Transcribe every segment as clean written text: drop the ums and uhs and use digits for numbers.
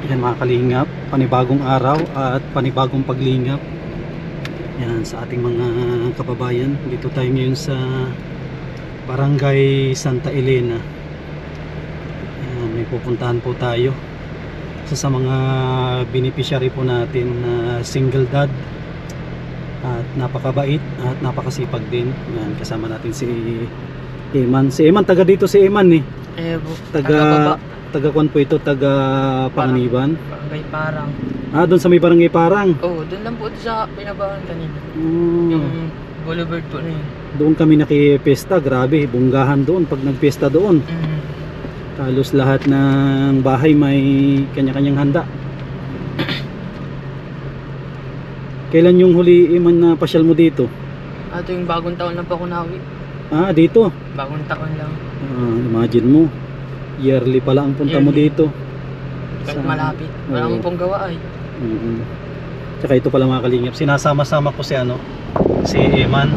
Yan mga kalingap, panibagong araw at panibagong paglingap yan sa ating mga kababayan. Dito tayo ngayon sa Barangay Santa Elena. Yan, may pupuntahan po tayo sa mga beneficiary po natin na single dad at napakabait at napakasipag din. Yan, kasama natin si Eman. Si Eman, taga dito si Eman eh. Taga kwan po ito, taga Panganiban. Barangay Parang. Ah, doon sa may Barangay Parang. Oo, doon lang po ito sa pinabahan kanina. Mm. Yung Boulevard po na yun. Doon kami nakipesta, grabe, bunggahan doon pag nagpesta doon. Halos lahat ng bahay may kanya-kanyang handa. Kailan yung huli Iman na pasyal mo dito? Ito yung bagong taon lang po ako nawi. Ah, dito. Bagong taon lang. Imagine mo, yearly pala ang punta mo Yearly. dito. Kahit malapit. Wala Oo. mo pong gawa ay. Tsaka ito pala mga kalingap, sinasama-sama ko si si Eman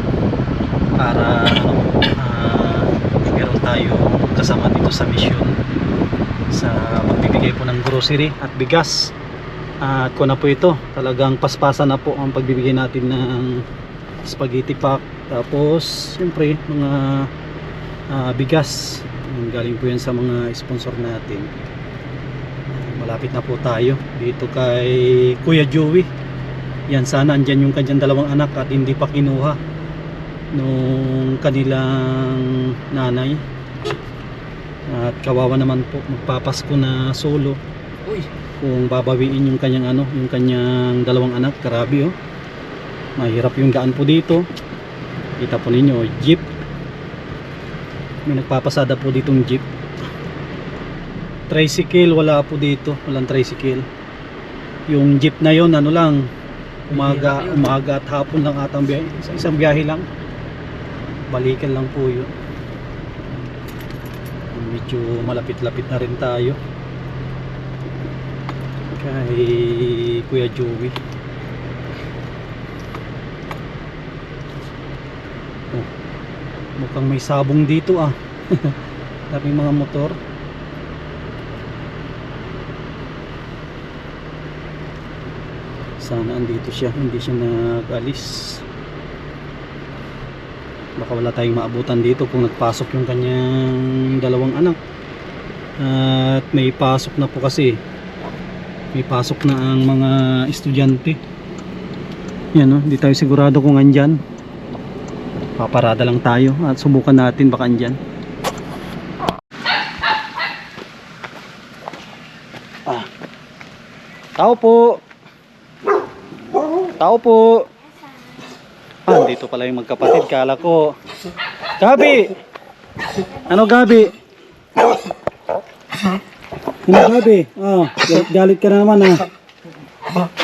para meron tayo kasama dito sa mission sa magbibigay po ng grocery at bigas. At kung na po ito, talagang paspasan na po ang pagbibigay natin ng spaghetti pack, tapos siyempre mga bigas. Galing po yan sa mga sponsor natin. Malapit na po tayo dito kay Kuya Joey. Yan, sana andyan yung kanyang dalawang anak at hindi pa kinuha nung kanilang nanay. At kawawa naman po, magpapasko na solo. Uy, Kung babawiin yung kanyang yung kanyang dalawang anak, grabe oh. Mahirap yung daan po dito. Kita po ninyo, jeep. May nagpapasada po ditong jeep. Tricycle, wala po dito, walang tricycle. Yung jeep na yon ano lang, umaga at hapon lang atang biyahe, sa isang biyahe lang. Balikan lang po yun. Medyo malapit-lapit na rin tayo kay Kuya Joey. Mukhang may sabong dito ah. Daming mga motor. Sana andito siya, hindi siya nag-alis. Baka wala tayong maabutan dito kung nagpasok yung kanyang dalawang anak. At may pasok na po kasi. May pasok na ang mga estudyante. Yan oh, hindi tayo sigurado kung andyan. Paparada lang tayo at subukan natin baka andyan. Tao po. Tao po. Dito pala yung magkapatid. Kala ko Gabi. Ano Gabi? Ano Gabi? Galit ka na naman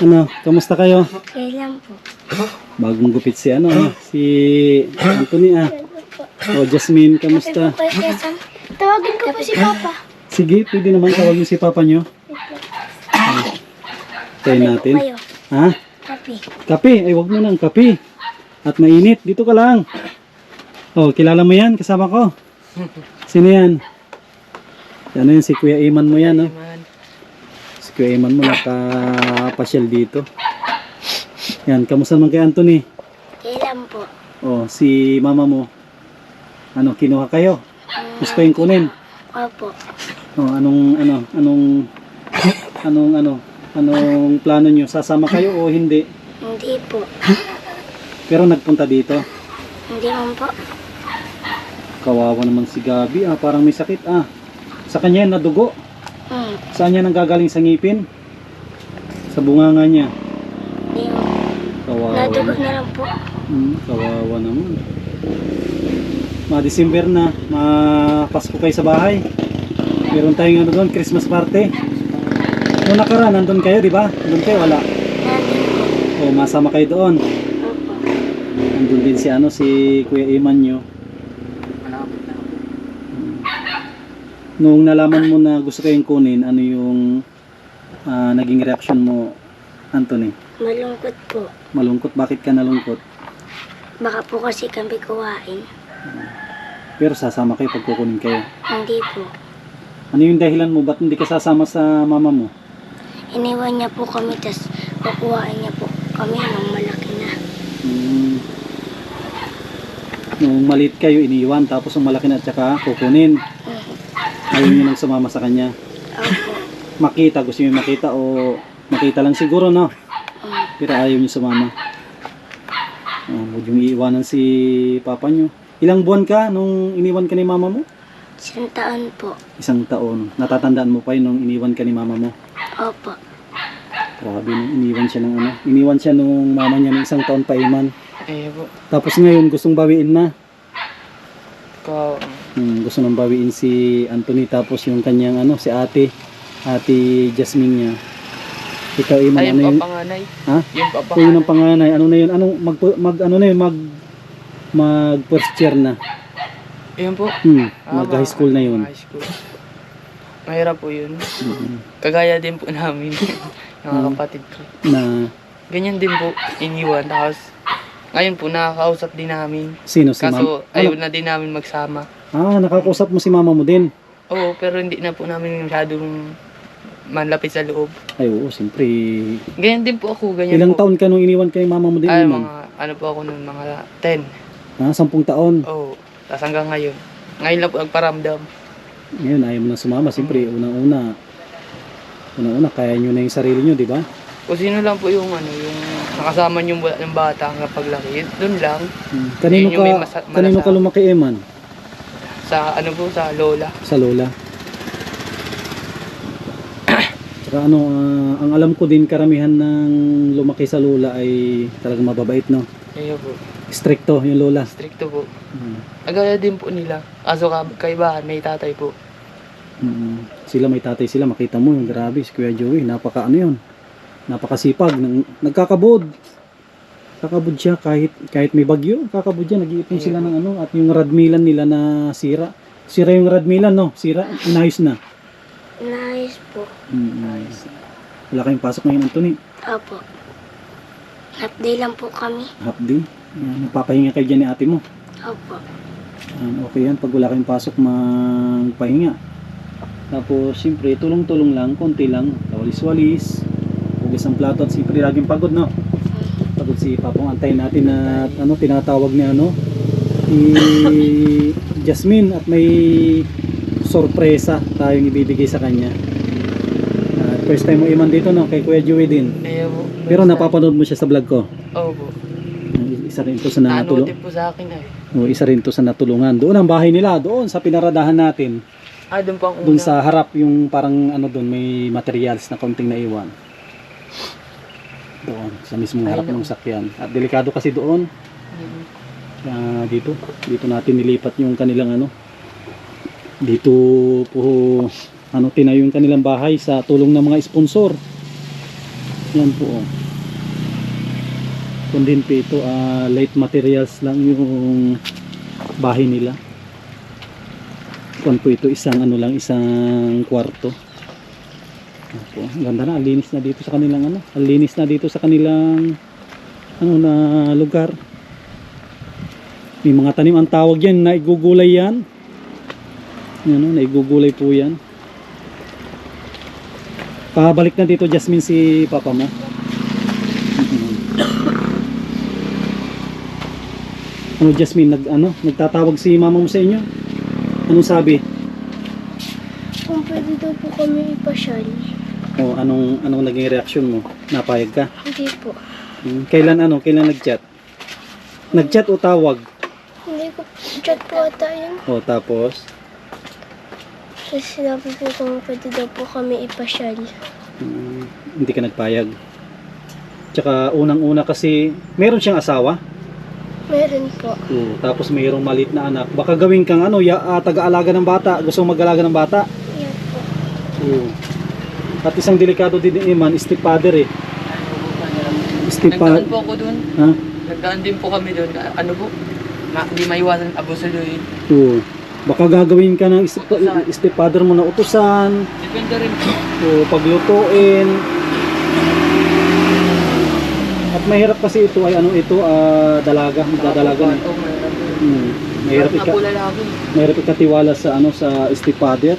Ano, kamusta kayo? Kailan po? Bagong gupit si si Anthony Jasmine, kamusta? Tawagin ko po si Papa. Sige, pwede naman tawagin si Papa nyo. Tayo natin. Kayo. Ha? Kape. Kape, ay wag mo nang kape. At mainit, dito ka lang. Oh, kilala mo yan, kasama ko. Sino yan? Ano yan, si Kuya Eman mo yan, Si Kuya Eman mo nakapasyal dito. Yan, kamusta naman kay Anthony? Kailan po? Oh, si mama mo. Ano, kinuha kayo? Gusto yung kunin? Opo. Oh, anong plano nyo? Sasama kayo o hindi? Hindi po. Pero nagpunta dito. Hindi man po. Kawawa naman si Gabi parang may sakit Sa kanya yan nadugo. Saan yan nanggagaling sa ngipin? Sa bunganga niya. Hindi man. Kawawa. Nadugot na lang po. Kawawa naman. December na, Pasko kayo sa bahay. Meron tayong doon, Christmas party. Noong nakaraan, nandun kayo, di ba? Nandun kayo, wala. Nandun po. O, masama kayo doon. Opo. Nandun din si Kuya Eman nyo. malapit na. Noong nalaman mo na gusto kayong kunin, ano yung naging reaction mo, Anthony? Malungkot po. Malungkot? Bakit ka nalungkot? Baka po kasi kami kuhain. Pero sasama kayo pag kukunin kayo. Hindi po. Ano yung dahilan mo? Ba't hindi ka sasama sa mama mo? iniwan niya po kami, tas kukuhain niya po kami nung malaki na. Hmm. Nung maliit kayo, iniwan. Tapos nung malaki na at saka kukunin. Ayaw niyo nang sumama sa kanya. Opo. Makita, gusto niyo makita o makita lang siguro, no? Pero ayaw niyo sumama. Huwag yung iiwanan si papa niyo. Ilang buwan ka nung iniwan ka ni mama mo? 1 taon po. 1 taon. Natatandaan mo pa yun nung iniwan ka ni mama mo? Opo. Grabe, nung iniwan siya ng ano. Iniwan siya nung mama niya ng 1 taon pa iman. Po. Tapos ngayon gustong bawiin na. Ko, Gusto nang bawiin si Anthony, tapos yung kanyang ano, si ate Jasmine niya. Ikaw iman, ayun ano pa yun? panganay. Ha? Yun pa Kung yun ang panganay. panganay, ano na yun? Anong ano na yun? Mag first year na. Yun po. Mag high school na yun. High school. Mahirap po yun. Mhm. Kagaya din po namin. Mga kapatid ko. Na Ganyan din po, iniwan. Tapos, ngayon po, nakakausap din namin. sino si Kaso, mama? ayaw na din namin magsama. Nakakausap mo si mama mo din. Oo, pero hindi na po namin masyadong manlapit sa loob. Ay oo, siyempre. Ganyan din po ako, ganyan Ilang po. taon ka nung iniwan kay mama mo din Ay, iman? mga, ano po ako nun, mga 10. 10 taon. Oo, tapos hanggang ngayon. Ngayon lang po nagparamdam. Ngayon, ayaw mo na sumama. Siyempre, unang-una, kaya nyo na yung sarili nyo, di ba? Kung sino lang po yung, yung nakasama nyo mula ng bata hanggang paglaki, doon lang. Kanino Yun yung may ka, kanino ka malasakit. lumaki, Eman? Sa, sa lola. Sa lola. Tsaka ang alam ko din, karamihan ng lumaki sa lola ay talagang mababait, no? Ayun po. Stricto yung lola. Stricto po. Agaya din po nila. Kaso kaibahan, may tatay po. Sila may tatay sila, makita mo yung grabe si Kuya Joey, napaka yun, napakasipag, nagkakabod siya kahit may bagyo, kakabod siya, nag-iipon sila ng ano, at yung radmilan nila na sira yung radmilan, no? Sira, inayos na. Nice po. Wala kayong pasok ngayon, Anthony? Opo. Half day lang po kami. Half day. Magpapahinga kayo dyan ni ate mo. Opo. Okay yan, pag wala kayong pasok, magpahinga. Tapos siyempre tulong-tulong lang, konti lang, walis-walis, hugas ang plato, at siyempre laging pagod, no? Pagod si Papong. Antayin natin na tinatawag ni ni Jasmine, at may sorpresa tayong ibibigay sa kanya. First time mo iman dito, no? Kay Kuya Joey din. Ayun po. Pero napapanood mo siya sa vlog ko. Oo po. Isa rin to sa natulong. Nanonood po sa akin ay. Isa rin to sa natulungan. Doon ang bahay nila, doon sa pinaradahan natin. Doon po ang Doon una. sa harap, yung parang doon may materials na konting naiwan. Doon sa mismong harap ng sakyan. At delikado kasi doon. Dito natin nilipat yung kanilang dito po tinayo yung kanilang bahay sa tulong ng mga sponsor. Yan po. Kung din po ito, light materials lang yung bahay nila. Kung po ito isang isang kwarto. Opo, ganda na, alinis na dito sa kanilang alinis na dito sa kanilang na lugar. May mga tanim, ang tawag yan, naigugulay yan. Naigugulay po yan. Pabalik na dito, Jasmine, si papa mo. Jasmine, nagtatawag si mama mo sa inyo? Anong sabi? Kung pwede daw po kami ipasyal. O anong naging reaksyon mo? Napayag ka? Hindi po. Kailan nag-chat? Nag-chat o tawag? Hindi ko chat po ata yun. O tapos? Kasi sinabi po kung pwede daw po kami ipasyal. Hindi ka nagpayag. Tsaka unang-una kasi meron siyang asawa. Meron po. Tapos mayroong maliit na anak. Baka gawin kang taga-alaga ng bata. Gusto mong mag-alaga ng bata. Yan po. At isang delikado din Iman, stepfather eh. Nagdaan po ako doon. Ha? Nagdaan din po kami doon. Hindi maiwasan abusuloyin. Baka gagawin ka ng stepfather mo na utusan. Depende rin po. Paglutuin. At mahirap kasi ito ay dalaga, magdadalaga na. Mahirap ikatiwala sa sa stepfather.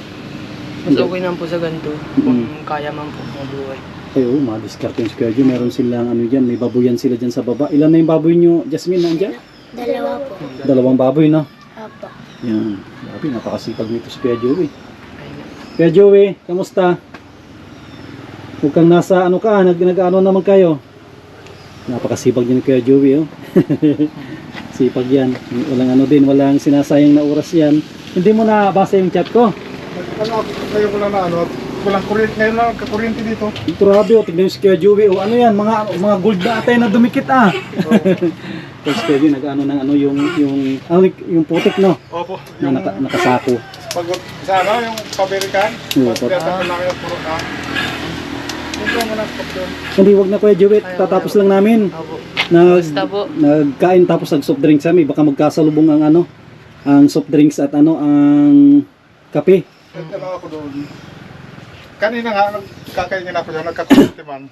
Mas okay naman po sa ganito. Kung kaya man po mabuhay. Ay, oo, madiskarte yung Kuya Joey. Meron silang ano dyan, may baboyan sila dyan sa baba. Ilan na yung baboy nyo, Jasmine, nandiyan? Dalawa po. 2 baboy, no? Apo. Yan. Grabe, napakasipag nito si Kuya Joey. Kuya Joey, kamusta? Huwag kang nasa ano ka, nag-ano naman kayo. Napakasipag din ni Kuya Joey, oh. Sipag yan. Walang ano din, walang sinasayang na oras yan. Hindi mo na basa yung chat ko. Ano ako, ngayon ko lang na ano, walang kuryente, ngayon lang kakuryente dito. Grabe, oh, tignan yung si Kuya Joey. Oh, ano yan, mga gold na atay na dumikit, ah. Tapos Kuya Joey, nag-ano ng ano yung putik, no? Opo, Na yung nakasako. pag sa ano, yung paberikan, Oo, pag pinatapon lang yung puro na. Ito mo na stop doon. Hindi, wag na Kuya Joey, tatapos lang namin. Opo. Basta Nag, po. nagkain tapos nag soft drinks kami, baka magkasalubong ang ano, ang soft drinks at ano, ang kape. Ito lang ako doon. Kanina nga, kakaingin ako dyan, nagkakuryente man.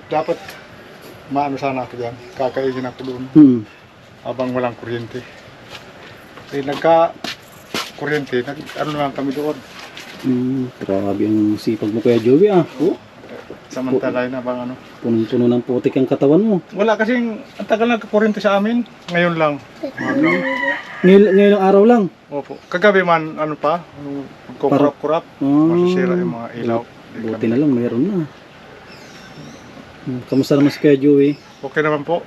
Dapat maano sana ako dyan, kakaingin ako doon. Habang walang kuryente. Eh, nagka-kuryente, ano lang kami doon. Grabe ang sipag mo Kuya Joey, ah. Oh, Samantalay na bang ano. punong-puno ng putik ang katawan mo. Wala kasing, ang tagal nagka-kuryente sa amin. Ngayon lang. Ngayong araw lang. Opo. Kagabi man, ano pa, kukurap-kurap. Masisira yung mga ilaw. Buti na lang, mayroon na. Kamusta naman si Kuya Joey? Okay naman po.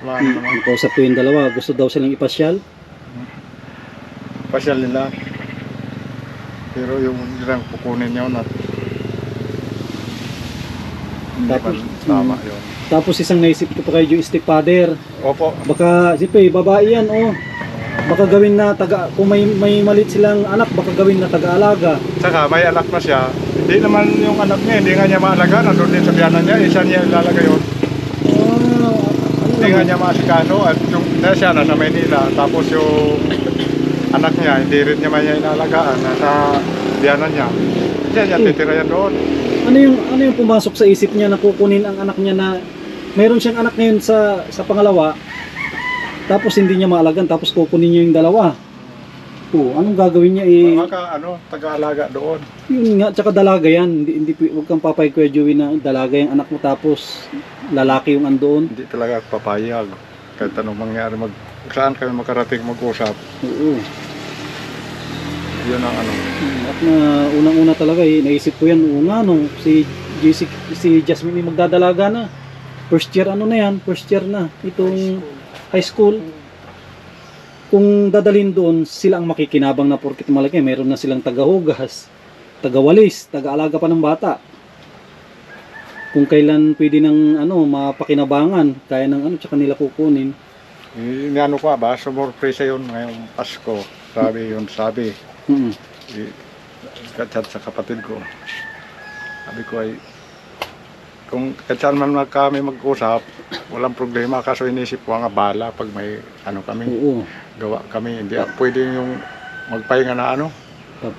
Wala naman. Ang kausap ko yung dalawa, gusto daw silang ipasyal. Pasyal nila. Pero yung nilang kukunin yun at hindi Tapos, man tama yun. Tapos isang naisip ko pa kay Joey, stepfather. Opo. Baka, siyempre, babae yan, oh. Baka gawin na kung may malit silang anak, baka gawin na taga-alaga. Saka may anak na siya. Hindi naman yung anak niya, hindi nga niya maalaga. Nandun din sa biyanan niya, isa niya ilalagay yun. Hindi nga niya maasikano at yung siya nasa Maynila. Tapos yung anak niya, hindi rin niya man niya inalagaan. Nasa biyanan niya. Siya niya titira yan doon. Ano yung pumasok sa isip niya na kukunin ang anak niya na mayroon siyang anak ngayon sa pangalawa, tapos hindi niya maalagan, tapos kukunin niya yung dalawa. Anong gagawin niya Mga taga-alaga doon. Yun nga, tsaka dalaga yan. Hindi wag kang papay Kuya Joey na dalaga yung anak mo tapos lalaki yung andoon. Hindi talaga ako papayag. Kahit anong mangyari, saan kami makarating mag-usap. Oo. Yun ang ano. At na unang-una talaga naisip ko yan si Jasmine magdadalaga na. First year first year na itong high school. Kung dadalhin doon, sila ang makikinabang na porkit malaki, meron na silang tagahugas, tagawalis, tagaalaga pa ng bata. Kung kailan pwede ng mapakinabangan, kaya ng tsaka nila kukunin. Ano ko ba, sumurpresa yun ngayong Pasko. Sabi. Chat sa kapatid ko. Sabi ko ay, kung saan man kami mag-usap, walang problema. Kaso inisip ko nga bala pag may kami. Oo. Gawa kami. Hindi pwede yung magpahinga na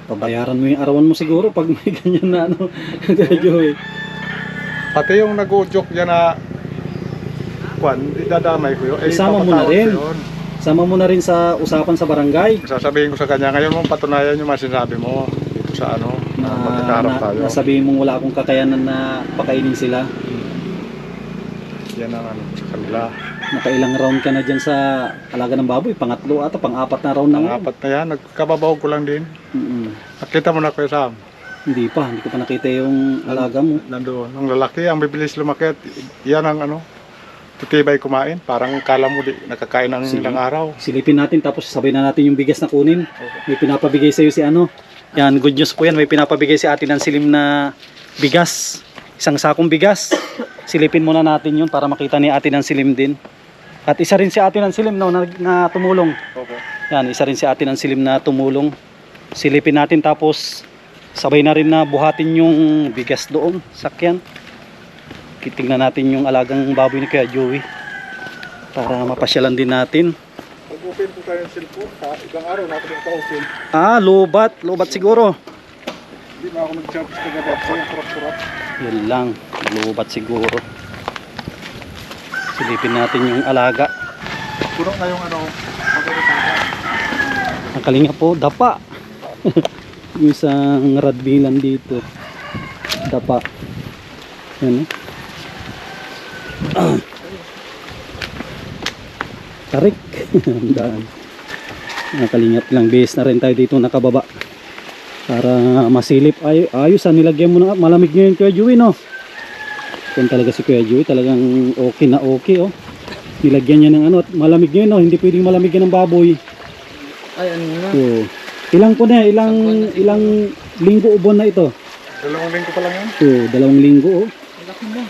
Pabayaran mo yung arawan mo siguro pag may ganyan na Kuya Joey. Pati yung nag-joke dyan na idadamay ko yun. Isama mo na rin. Sama mo na rin sa usapan sa barangay. Sasabihin ko sa kanya, ngayon mong patunayan yung sinabi mo dito sa magkakaharap tayo. Nasabihin mong wala akong kakayanan na pakainin sila. Yan ang sa kanila. Nakailang round ka na dyan sa alaga ng baboy? Pangatlo ata, pang-apat na round na ngayon. Pang-apat na yan, nagkababaw ko lang din. Nakita mo na Kuya Sam? Hindi ko pa nakita yung alaga mo. Nandoon, ang lalaki, ang bibilis lumakit. Yan ang tutibay kumain. Parang kala mo nakakain ng ilang araw. Silipin natin tapos sabay na natin yung bigas na kunin. May pinapabigay sa'yo si Yan, good news po yan. May pinapabigay si Ate ng Silim na bigas. Isang sakong bigas. Silipin muna natin yun para makita ni Ate ng Silim din. At isa rin si Ate ng Silim na tumulong. Okay. Yan, isa rin si Ate ng Silim na tumulong. Silipin natin tapos sabay na rin na buhatin yung bigas doon, sakyan. Titingnan natin yung alagang baboy ni Kuya Joey para mapasyalan din natin. Pag-open ko kayo yung cellphone, ibang araw natin yung ka-open. Lobat siguro. Hindi na ako nag-charge kagabi sa yung kurap-kurap. Yan lang, lobat siguro. Silipin natin yung alaga. Puro na yung magkakita. Ang kalinga po, dapa. Yung isang radbilan dito, dapa. Yan, tarik. Ang daan. Nakalingap lang, base na rin tayo dito nakababa para masilip. Ayos nilagyan mo na, malamig ngayon Kuya Joey, no? Kung talaga si Kuya Joey talagang okay na okay, oh. Nilagyan niya ng ano, at malamig ngayon, no? Hindi pwedeng malamig yan ng baboy. Ay, ano na? So, ilang po na, ilang linggo o buwan na ito? 2 linggo pa lang yan. So, 2 linggo, oh. Laki na.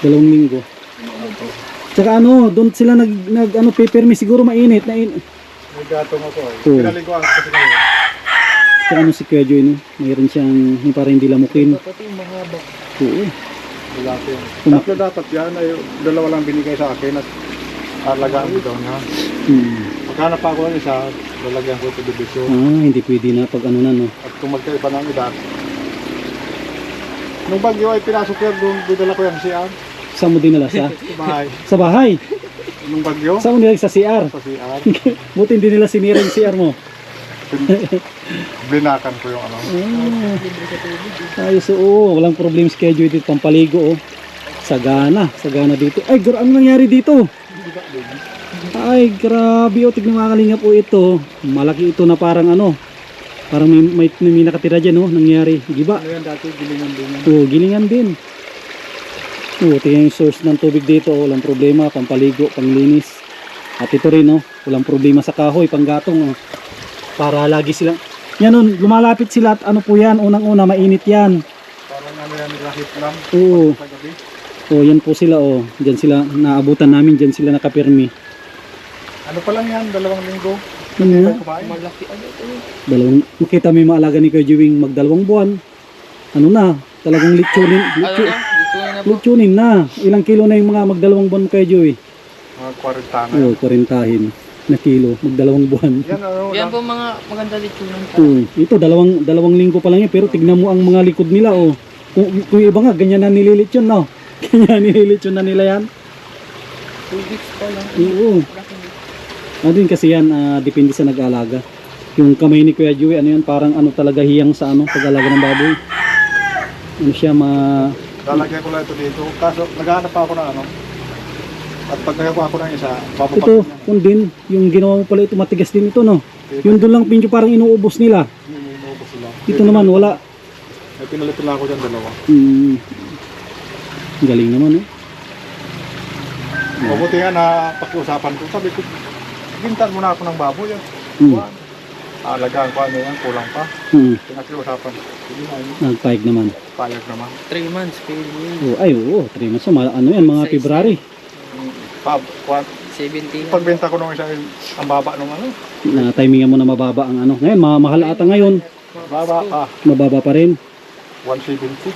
2 linggo. Tsaka ano, doon sila nag peppermi, siguro mainit na May gatong ako. Oo. Pinaliguan ko kasi kayo. Tsaka ano si Kuya Joey, no? Mayroon siyang para hindi lamukin. Pati yung mahaba. Oo. Wala ko yan. Tumak- Tatlo dapat yan. Ay, 2 lang binigay sa akin at alagaan ko daw niya. Maghanap pa ako ng isa, lalagyan ko ito division. Hindi pwede na pag ano na, no? At kung magkaiba ng edad. Nung bagyo ay pinasok yan, doon dala ko yan siya. Saan mo dinala sa? Sa bahay. Sa bahay. Nung bagyo, Saan mo nilagay sa CR? sa CR. Buti hindi nila sinira yung CR mo. Blinakan ko yung ano. Ayos, oo. Walang problem schedule dito. Pampaligo, oh. Sagana dito. Ay, ano nangyari dito? Ay, grabe, oh. Tignan mga kalingap po ito. Malaki ito na parang ano. Parang may nakatira dyan, oh. Nangyari. Di ba? Ano yan dati, gilingan din yan. Oo, gilingan din. Oo, tingnan yung source ng tubig dito. Walang problema, pampaligo, panglinis. At ito rin, oh, walang problema sa kahoy, panggatong. Oh. Para lagi silang... Yan, oh, lumalapit sila at ano po yan, unang-una, mainit yan. Parang ano yan, nilahit lang. Oo, Sa gabi. oh, yan po sila, oh. Diyan sila, naabutan namin, diyan sila nakapirmi. Ano pa lang yan, 2 linggo. Ano Tayo nga? kumain. Malaki ano ito. Makita mo yung maalaga ni Kuya Jiwing mag 2 buwan. Ano na, talagang litsunin. Ano na? Dito na po. Litsunin na. Ilang kilo na yung mga mag 2 buwan Kuya Jiwing? Mga 40 na. Oo, 40 na kilo, mag 2 buwan. Yan, ano, Yan po mga maganda dito ng Ito, 2 linggo pa lang yan, pero tignan mo ang mga likod nila, oh. Kung iba nga, ganyan na nililitsyon, no? Ganyan nililitsyon na nila yan. 2 weeks pa lang. Oo. Laki. Ano din kasi yan, depende sa nag-aalaga. Yung kamay ni Kuya Joey, ano yan, parang ano talaga hiyang sa ano, pag-alaga ng baboy. Ano siya, lalagyan ko lang ito dito. Kaso, naghahanap pa ako na ano. At pag nagawa ko ng isa, bababa ito, ko yan. kung din, yung ginawa mo pala ito, matigas din ito, no? Yung doon lang pinyo parang inuubos nila. Inuubos sila. Ito naman, wala. May pinalit lang ako dyan 2. Galing naman, eh. Mabuti nga na pag-usapan ko. Sabi ko, gintan muna ako ng baboy. Mm. Alagaan ko ano yan, kulang pa. Pinag-usapan. Sige na yun. Nagpaig naman. Payag naman. 3 months pwede yun. Oo, 3 months. So, ano yan, mga February. $17. Pagbenta ko nung isa, ang baba nung ano. Na timingan mo na mababa ang ano. Ngayon, mahal ata ngayon. Baba, Mababa pa rin. 170.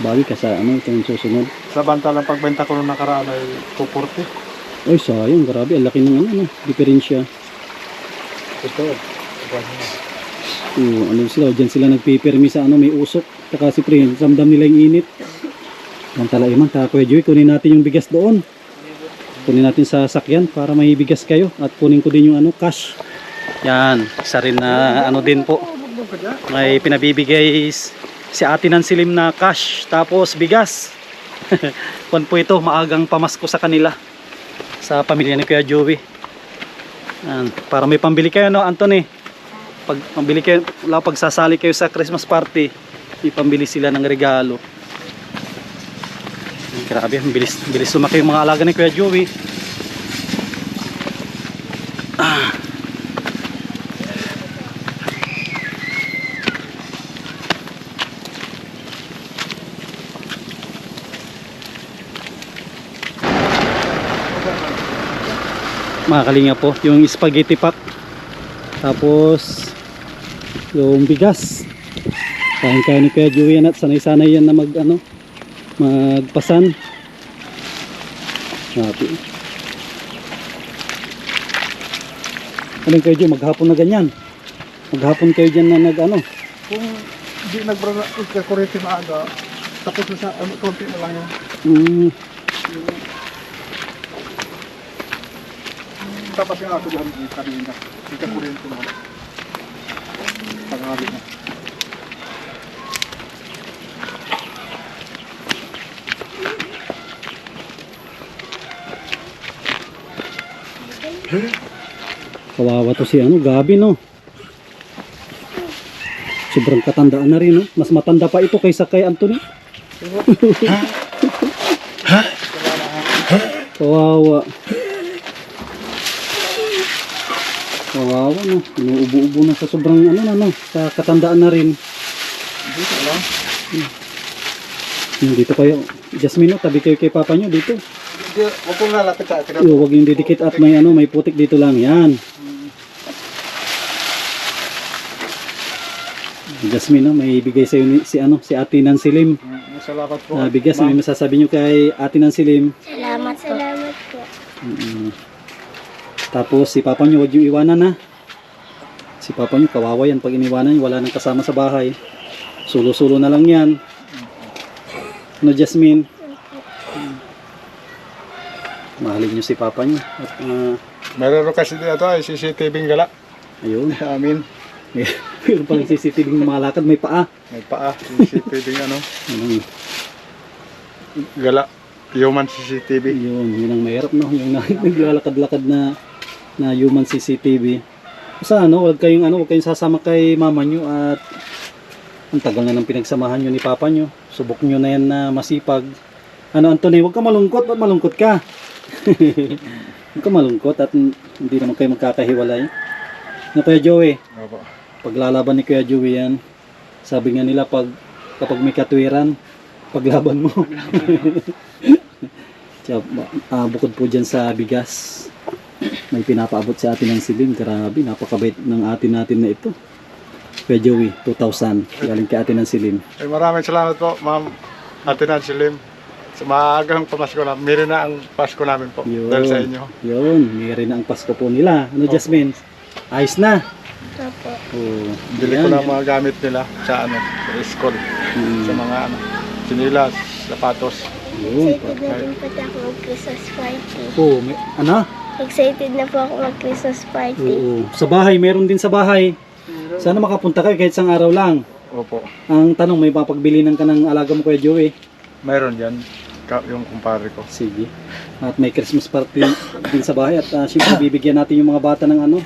Bagay ka sa ano, itong susunod. Sa banta lang pagbenta ko nung nakaraan ay 240. Ay, sayang. Grabe. Ang laki ng ano, diferensya. Ito. Ano sila, dyan sila nagpipirmi sa ano, may usok. Taka si Pre, samdam nila yung init. Ang talaiman, Kuya Joey, kunin natin yung bigas doon. Kunin natin sa sakyan para may bigas kayo. At kunin ko din yung ano, cash. Yan, isa rin na ano din po. May pinabibigay si Ate Nansilim na cash, tapos bigas. Kung po ito, maagang pamasko sa kanila. Sa pamilya ni Kuya Joey. Yan, para may pambili kayo, no, Anthony? Pag pambili kayo, pag sasali kayo sa Christmas party, ipambili sila ng regalo. Grabe, bilis lumaki yung mga alaga ni Kuya Joey. Mga kalinga po, yung spaghetti pack, tapos yung bigas. Kain-kain ni Kuya Joey yan at sanay-sanay yan na magpasan. Happy. Anong Kuya Joey, maghapon na ganyan? Maghapon kayo dyan na Kung hindi nagkakurete maaga, tapos na sa konti na lang yun. Tapos nga ako dyan kanina. Hindi ka kurente na. Tanghali na. Kawawa to si ano, Gabi no. Sobrang katandaan na rin no. Mas matanda pa ito kaysa kay Anthony. Kawawa. Kawawa no. Inuubo-ubo na sa sobrang ano na no. Sa katandaan na rin. Dito kayo. Jasmine no, tabi kayo kay papa nyo dito. Huwag kong lalapit sa akin. Huwag yung didikit at may ano, may putik dito lang. Yan. Jasmine, no, may bigay sa si ano, si Ate Nancy Lim. Salamat po. Bigas, may masasabi nyo kay Ate Nancy Lim. Salamat po. Tapos si Papa nyo, huwag yung iwanan ha. Si Papa nyo, kawawa yan. Pag iniwanan nyo, wala nang kasama sa bahay. Sulo-sulo na lang yan. Ano, Jasmine? Mahalin nyo si Papa nyo. At, Meron kasi dito ay CCTV gala. ayun. Amin. Meron palang CCTV ng mga lakad, may paa. May paa. CCTV ano. Ano, Gala. Human CCTV. yun ang mahirap no, yung naglalakad-lakad na human CCTV. Basta ano, huwag kayong sasama kay mama nyo at ang tagal na ng pinagsamahan nyo ni papa nyo. Subok nyo na yan na masipag. Ano Anthony, huwag ka malungkot, ba't malungkot ka? Huwag ka malungkot at hindi naman kayo magkakahiwalay. Na Kuya Joey, Opo. paglalaban ni Kuya Joey yan, sabi nga nila kapag may katwiran, paglaban mo. Bukod po dyan sa bigas, may pinapaabot sa atin ng siling. Grabe, napakabait ng atin natin na ito. Kuya Joey, 2,000 galing kay atin ng silim. Ay, maraming salamat po, Ma'am Ate Nancy Lim. Sa maagang pamasko na, meron na ang Pasko namin po. Dahil sa inyo. Yun, meron na ang Pasko po nila. Ano, Jasmine? Ayos na. Opo. Oh, Bili ko yan. na mga gamit nila sa ano, sa school. Sa mga ano, sinilas, sapatos. Yun. Excited na rin pati ako mag-Christmas party. Oh, ano? Excited na po ako mag-Christmas party. Oo. Sa bahay, meron din sa bahay. Sana makapunta kayo kahit isang araw lang. Opo. Ang tanong, may papagbilinan ka ng alaga mo Kuya Joey? Mayroon yan. Yung kumpare ko. Sige. At may Christmas party din sa bahay. At syempre bibigyan natin yung mga bata ng ano,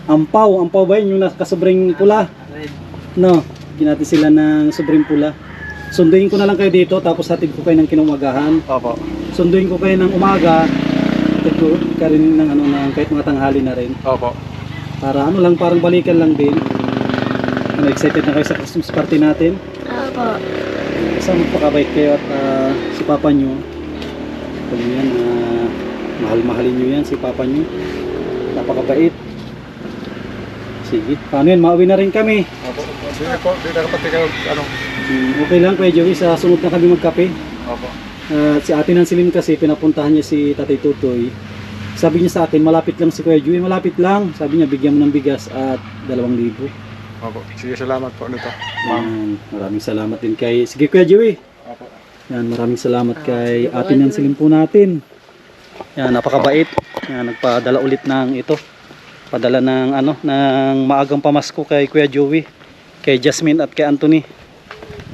ampaw. Ampaw ba yun? Yung nakasobrang pula? No, bigyan natin sila ng sobrang pula. Sunduin ko na lang kayo dito. Tapos hatid ko kayo ng kinumagahan. Opo. Sunduin ko kayo ng umaga. Hatid ko ka rin ng, ano, ng kahit mga tanghali na rin. Opo. Para ano lang, parang balikan lang din. Ano, excited na kayo sa Christmas party natin? Opo. Basta magpakabait kayo at si papa nyo, pag yan, mahal-mahalin nyo yan si papa nyo. Napakabait. Sige, paano yan? Mauwi na rin kami. Opo. Di na kapatid kayo, ano. Okay lang Kuya Joey, sa sunod na kami magkape. Opo. Si Ate Nancy Lim kasi, pinapuntahan niya si Tatay Tutoy. Sabi niya sa akin, malapit lang si Kuya Joey, malapit lang. Sabi niya, bigyan mo ng bigas at 2,000. Opo. Sige, salamat po nito. Maraming salamat din kay, sige Kuya Joey. Opo. Yan, maraming salamat kay Ate Nancy Lim po natin. Yan, napakabait. Yan, nagpadala ulit ng ito. Padala ng ano, ng maagang pamasko kay Kuya Joey, kay Jasmine at kay Anthony.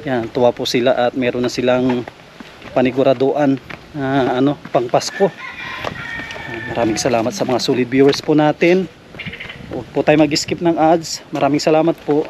Yan, tuwa po sila at meron na silang paniguraduan ano, pang Pasko. Maraming salamat sa mga solid viewers po natin. Huwag po tayo mag-skip ng ads. Maraming salamat po.